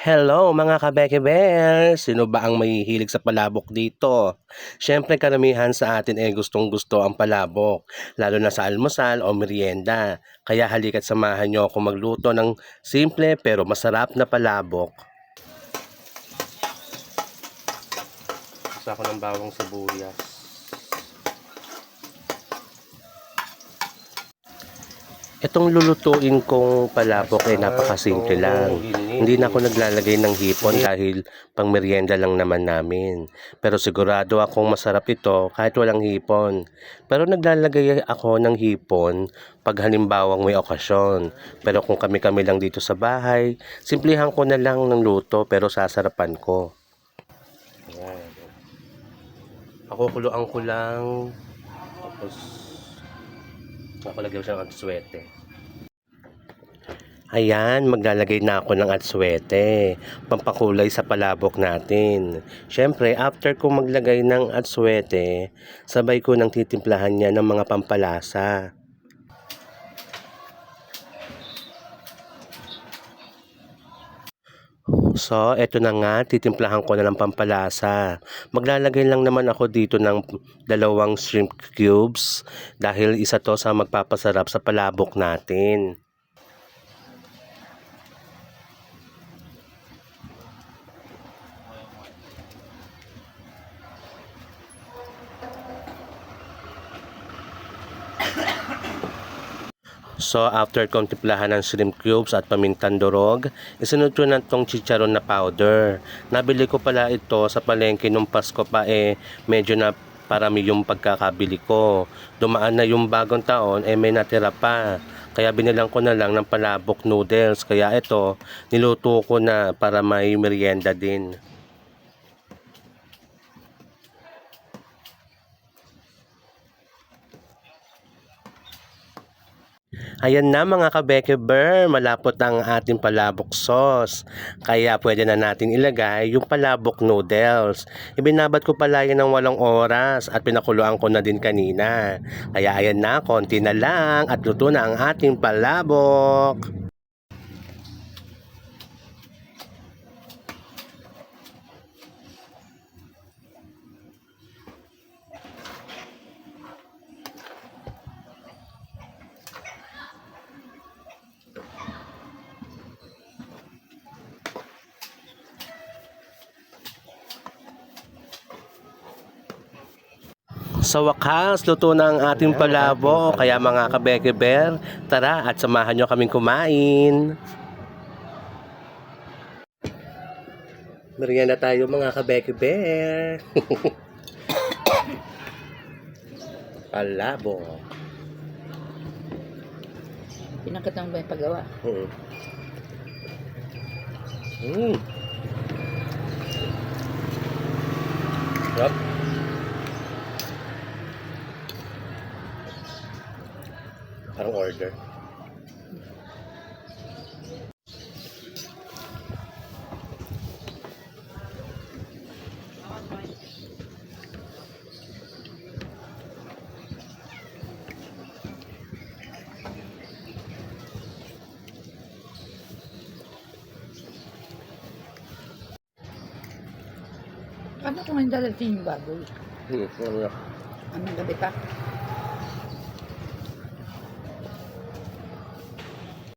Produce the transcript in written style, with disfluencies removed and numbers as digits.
Hello mga kabeke bear! Sino ba ang mahihilig sa palabok dito? Siyempre karamihan sa atin ay gustong gusto ang palabok, lalo na sa almusal o merienda. Kaya halika't samahan niyo ako magluto ng simple pero masarap na palabok. Gusto ko ng bawang sibuyas. Itong lulutuin kong palabok ay napakasimple lang. Hindi na ako naglalagay ng hipon dahil pang merienda lang naman namin. Pero sigurado akong masarap ito kahit walang hipon. Pero naglalagay ako ng hipon pag halimbawang may okasyon. Pero kung kami-kami lang dito sa bahay, simplihan ko na lang ng luto pero sasarapan ko. Ayan. Ako kuluan ko lang. Tapos nakalagay ko siyang atswete. Ayan, maglalagay na ako ng atswete, pampakulay sa palabok natin. Siyempre, after ko maglagay ng atswete, sabay ko nang titimplahan niya ng mga pampalasa. So, eto na nga, titimplahan ko na ng pampalasa. Maglalagay lang naman ako dito ng 2 shrimp cubes dahil isa to sa magpapasarap sa palabok natin. So, after kong timplahan ng shrimp cubes at pamintang durog, isunod ko na itong chicharon na powder. Nabili ko pala ito sa palengke nung Pasko pa medyo na parami yung pagkakabili ko. Dumaan na yung bagong taon may natira pa. Kaya binilang ko na lang ng palabok noodles. Kaya ito, niluto ko na para may merienda din. Ayan na mga kabeke bear, malapot ang ating palabok sauce. Kaya pwede na natin ilagay yung palabok noodles. Ibinabad ko pala yan ng 8 oras at pinakuluan ko na din kanina. Kaya ayan na, konti na lang at luto na ang ating palabok. Sa wakas, luto na ang ating palabok. Kaya mga kabeke bear, tara at samahan nyo kaming kumain. Merienda tayo mga kabeke bear. Palabok. Pinangkat lang ba yung paggawa? Yup. Parang order. Ano kung hindi dadating yung baboy? Ano na? Anong gabi pa?